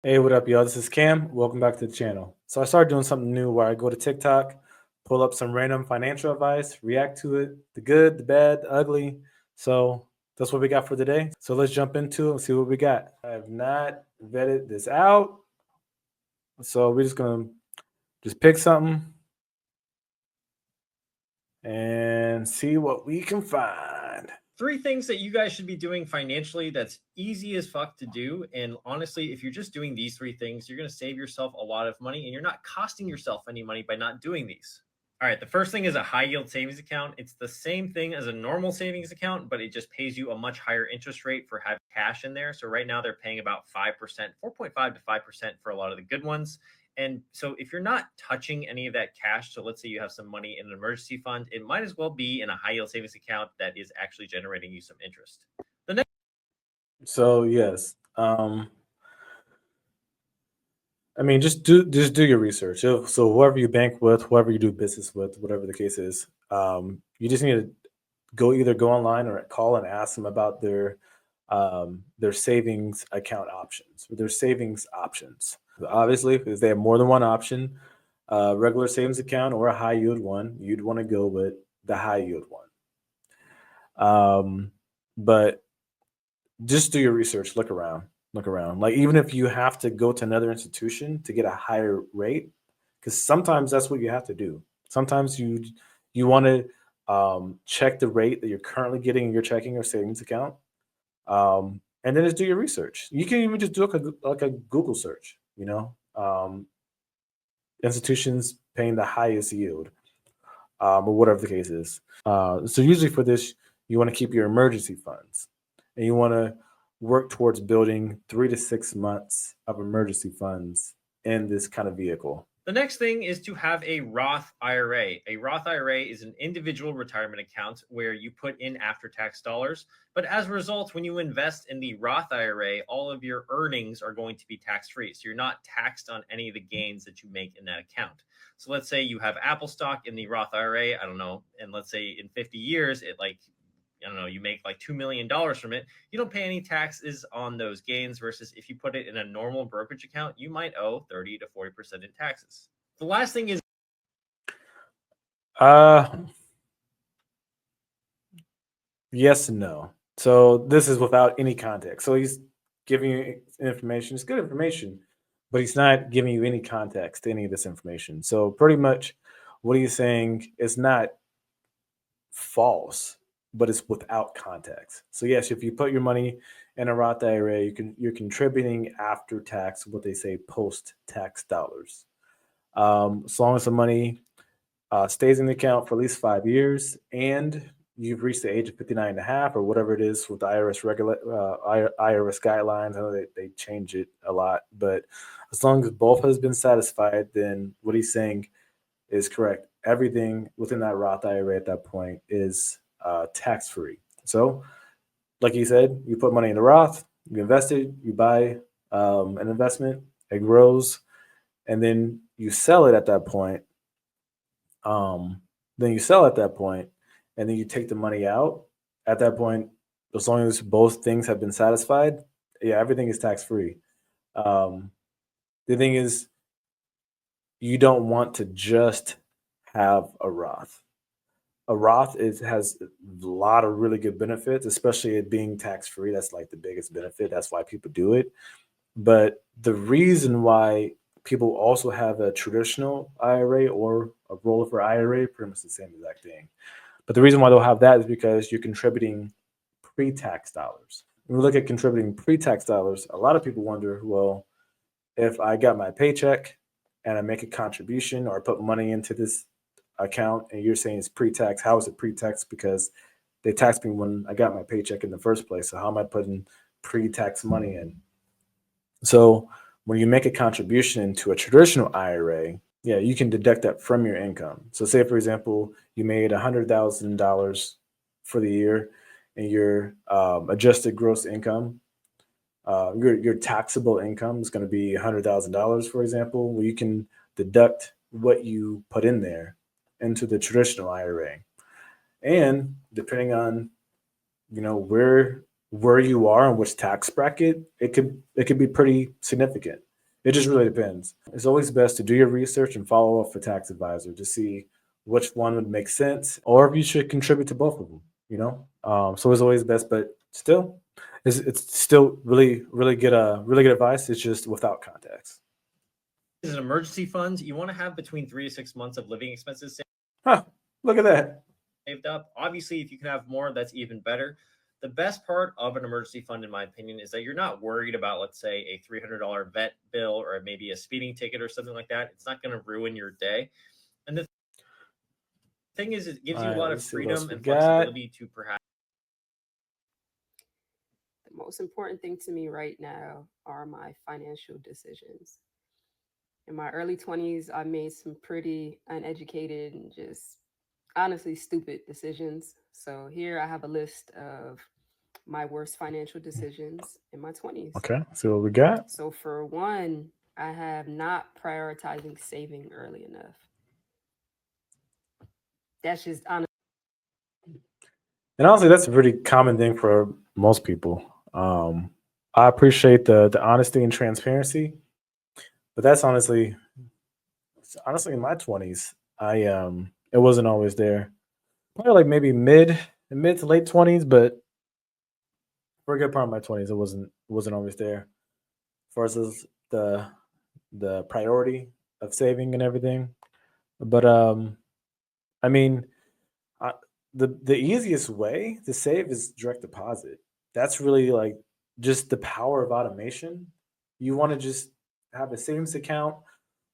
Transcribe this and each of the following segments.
Hey, what up, y'all? This is Cam. Welcome back to the channel. So I started doing something new where I go to TikTok, pull up some random financial advice, react to it, the good, the bad, the ugly. So that's what we got for today. So let's jump into it and see what we got. I have not vetted this out. So we're just gonna pick something and see what we can find. 3 things that you guys should be doing financially that's easy as fuck to do. And honestly, if you're just doing these 3 things, you're going to save yourself a lot of money and you're not costing yourself any money by not doing these. All right, the first thing is a high yield savings account. It's the same thing as a normal savings account, but it just pays you a much higher interest rate for having cash in there. So right now they're paying about 5%, 4.5 to 5% for a lot of the good ones. And so if you're not touching any of that cash, so let's say you have some money in an emergency fund, it might as well be in a high yield savings account that is actually generating you some interest. The next So yes, I mean, just do your research. So whoever you bank with, whoever you do business with, whatever the case is, you just need to go online or call and ask them about their savings account options or their savings options. Obviously, if they have more than one option, regular savings account or a high yield one, you'd want to go with the high yield one. But just do your research, look around. Like even if you have to go to another institution to get a higher rate, because sometimes that's what you have to do. Sometimes you want to check the rate that you're currently getting in your checking or savings account, and then just do your research. You can even just do like a Google search. Institutions paying the highest yield, or whatever the case is. So usually for this, you want to keep your emergency funds, and you want to work towards building 3 to 6 months of emergency funds in this kind of vehicle. The next thing is to have a Roth IRA. A Roth IRA is an individual retirement account where you put in after tax dollars. But as a result, when you invest in the Roth IRA, all of your earnings are going to be tax free. So you're not taxed on any of the gains that you make in that account. So let's say you have Apple stock in the Roth IRA, I don't know, and let's say in 50 years, I don't know, you make like $2 million from it, you don't pay any taxes on those gains versus if you put it in a normal brokerage account, you might owe 30 to 40% in taxes. The last thing is Uh, yes and no. So this is without any context. So he's giving you information. It's good information, but he's not giving you any context to any of this information. So pretty much what he's saying is not false, but it's without context. So yes, if you put your money in a Roth IRA, you're contributing after tax, what they say post tax dollars. As long as the money stays in the account for at least 5 years and you've reached the age of 59 and a half or whatever it is with the IRS guidelines. I know they change it a lot, but as long as both has been satisfied, then what he's saying is correct. Everything within that Roth IRA at that point is tax free. So, like he said, you put money in the Roth, you invest it, you buy an investment, it grows, and then you sell it at that point. Then you sell at that point, and then you take the money out. At that point, as long as both things have been satisfied, yeah, everything is tax free. Um, the thing is, you don't want to just have a Roth. A Roth has a lot of really good benefits, especially it being tax free. That's like the biggest benefit. That's why people do it. But the reason why people also have a traditional IRA or a rollover IRA, pretty much the same exact thing. But the reason why they'll have that is because you're contributing pre-tax dollars. When we look at contributing pre-tax dollars, a lot of people wonder, well, if I got my paycheck and I make a contribution or I put money into this account and you're saying it's pre-tax, how is it pre-tax? Because they taxed me when I got my paycheck in the first place. So how am I putting pre-tax money in? So when you make a contribution into a traditional IRA, yeah, you can deduct that from your income. So say, for example, you made $100,000 for the year and your adjusted gross income, your taxable income is going to be $100,000, for example. Well, you can deduct what you put in there into the traditional IRA. And depending on where you are and which tax bracket, it could be pretty significant. It just really depends. It's always best to do your research and follow up with tax advisor to see which one would make sense, or if you should contribute to both of them. So it's always best, but still, it's still really good really good advice. It's just without context. Is an emergency fund. You want to have between 3 to 6 months of living expenses Huh? Look at that. saved up. Obviously, if you can have more, that's even better. The best part of an emergency fund, in my opinion, is that you're not worried about, let's say, a $300 vet bill or maybe a speeding ticket or something like that. It's not going to ruin your day. And the thing is, it gives All you a right, lot of let's see what else freedom we and got. flexibility to perhaps. The most important thing to me right now are my financial decisions. In my early 20s, I made some pretty uneducated and just honestly stupid decisions. So here I have a list of my worst financial decisions in my 20s. Okay, see what we got. So for one, I have not prioritizing saving early enough. That's just honestly. And honestly, that's a pretty common thing for most people. I appreciate the honesty and transparency, but that's honestly in my 20s, it wasn't always there. Probably like maybe mid to late 20s, but for a good part of my 20s, it wasn't always there. Versus the priority of saving and everything. But I mean, I, the easiest way to save is direct deposit. That's really like just the power of automation. You want to just have a savings account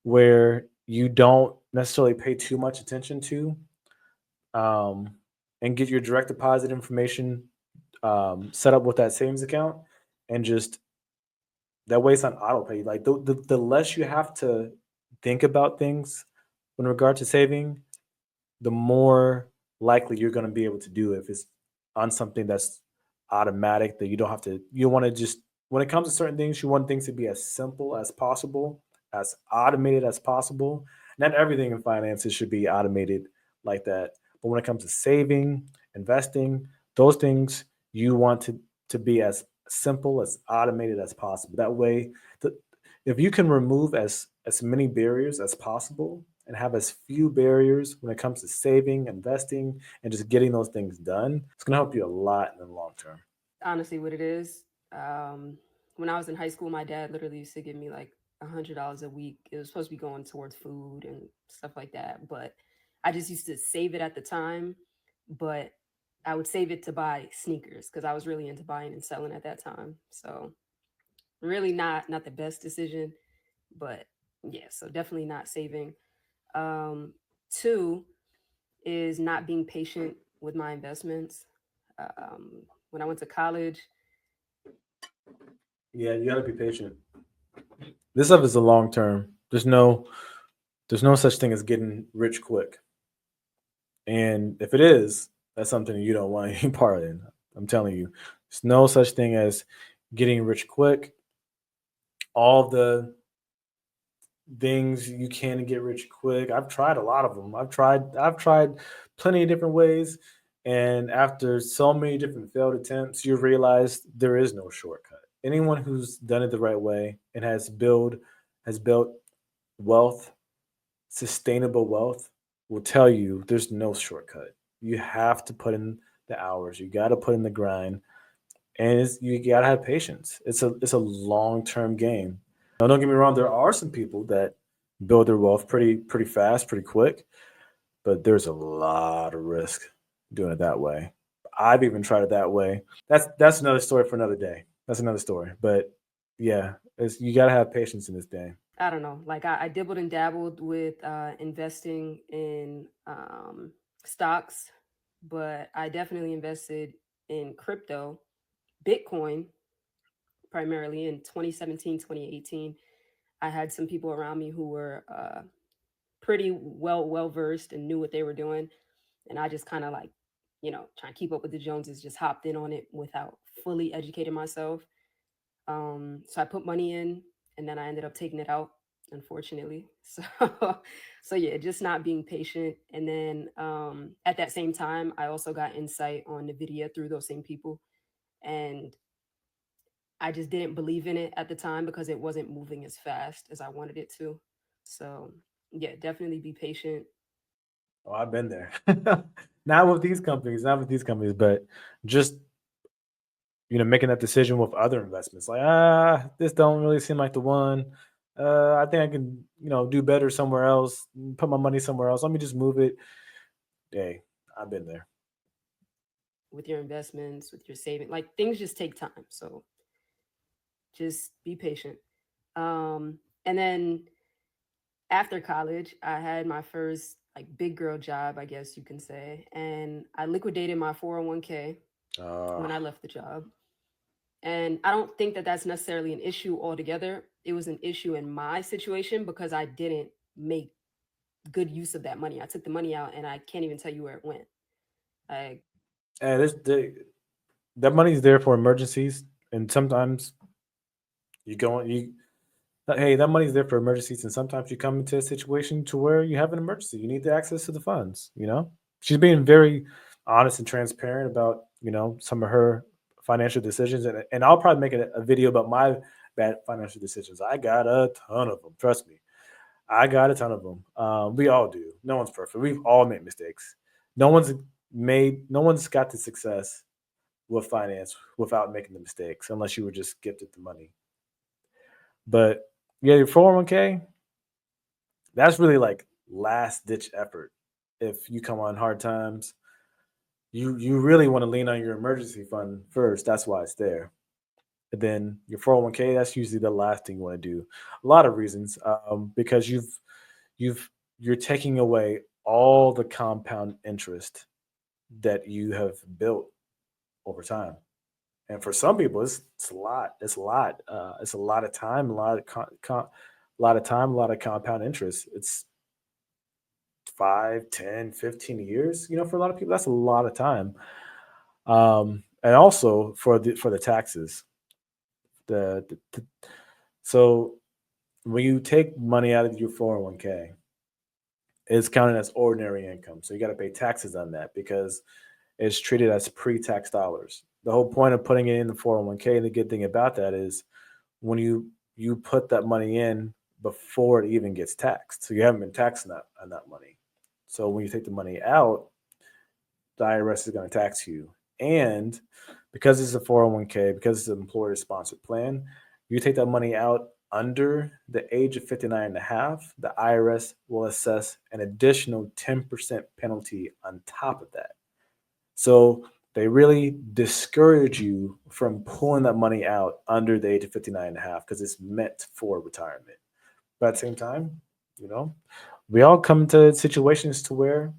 where you don't necessarily pay too much attention to, um, and get your direct deposit information set up with that savings account, and just that way it's on auto pay. Like the less you have to think about things in regard to saving, the more likely you're going to be able to do it if it's on something that's automatic, that you don't have to. You want to just, when it comes to certain things, you want things to be as simple as possible, as automated as possible. Not everything in finances should be automated like that, but when it comes to saving, investing, those things, you want to be as simple, as automated as possible. That way, the, if you can remove as many barriers as possible and have as few barriers when it comes to saving, investing, and just getting those things done, it's going to help you a lot in the long term. Honestly what it is. When I was in high school, my dad literally used to give me like $100 a week. It was supposed to be going towards food and stuff like that, but I just used to save it at the time. But I would save it to buy sneakers because I was really into buying and selling at that time. So really not the best decision, but yeah. So definitely not saving. Um, Two is not being patient with my investments. When I went to college, Yeah, you got to be patient. This stuff is a long term. There's no such thing as getting rich quick. And if it is, that's something you don't want any part in. I'm telling you, there's no such thing as getting rich quick. All the things you can get rich quick. I've tried a lot of them. I've tried plenty of different ways, and after so many different failed attempts, you realize there is no shortcut. Anyone who's done it the right way and has built wealth, sustainable wealth, will tell you there's no shortcut. You have to put in the hours. You got to put in the grind, and you got to have patience. It's a long term game. Now, don't get me wrong. There are some people that build their wealth pretty fast, pretty quick, but there's a lot of risk doing it that way. I've even tried it that way. That's another story for another day. That's another story. But yeah, you got to have patience in this game. I don't know, like I dibbled and dabbled with investing in stocks, but I definitely invested in crypto, Bitcoin, primarily in 2017, 2018. I had some people around me who were pretty well versed and knew what they were doing, and I just kind of like, trying to keep up with the Joneses, just hopped in on it without fully educating myself. So I put money in, and then I ended up taking it out, unfortunately. So, so yeah, just not being patient. And then at that same time, I also got insight on Nvidia through those same people, and I just didn't believe in it at the time because it wasn't moving as fast as I wanted it to. So yeah, definitely be patient. Oh, I've been there. Not with these companies, but just making that decision with other investments. Like, this don't really seem like the one. I think I can, do better somewhere else. Put my money somewhere else. Let me just move it. Hey, I've been there. With your investments, with your saving, like things just take time. So just be patient. And then after college, I had my first like big girl job, I guess you can say, and I liquidated my 401k when I left the job. And I don't think that that's necessarily an issue altogether. It was an issue in my situation because I didn't make good use of that money. I took the money out and I can't even tell you where it went. Like, And that money's there for emergencies, and sometimes hey, that money's there for emergencies, and sometimes you come into a situation to where you have an emergency. You need the access to the funds. She's being very honest and transparent about some of her financial decisions, and I'll probably make a video about my bad financial decisions. I got a ton of them. Trust me, I got a ton of them. We all do. No one's perfect. We've all made mistakes. No one's got the success with finance without making the mistakes, unless you were just gifted the money. But yeah, your 401k, that's really like last ditch effort. If you come on hard times, you really want to lean on your emergency fund first. That's why it's there. And then your 401k, that's usually the last thing you want to do. A lot of reasons, because you're taking away all the compound interest that you have built over time. And for some people, it's a lot. It's a lot. It's a lot of time, a lot of a lot of compound interest. It's 5, 10, 15 years. For a lot of people, that's a lot of time. And also for the taxes. So when you take money out of your 401k, it's counted as ordinary income. So you got to pay taxes on that because it's treated as pre-tax dollars. The whole point of putting it in the 401k, and the good thing about that is when you put that money in before it even gets taxed. So you haven't been taxed on that money. So when you take the money out, the IRS is going to tax you. And because it's a 401k, because it's an employer sponsored plan, you take that money out under the age of 59 and a half, the IRS will assess an additional 10% penalty on top of that. So they really discourage you from pulling that money out under the age of 59 and a half because it's meant for retirement. But at the same time, we all come to situations to where,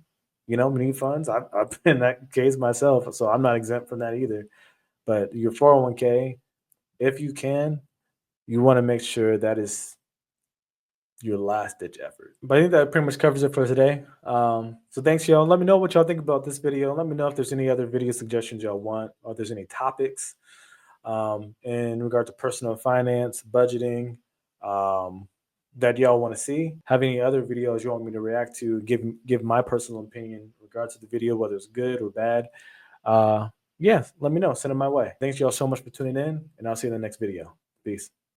we need funds. I've been in that case myself, so I'm not exempt from that either. But your 401k, if you can, you want to make sure that is your last ditch effort. But I think that pretty much covers it for today. So thanks, y'all. Let me know what y'all think about this video. Let me know if there's any other video suggestions y'all want, or if there's any topics in regard to personal finance, budgeting, that y'all want to see. Have any other videos you want me to react to? Give my personal opinion in regards to the video, whether it's good or bad. Yeah, let me know. Send it my way. Thanks y'all so much for tuning in, and I'll see you in the next video. Peace.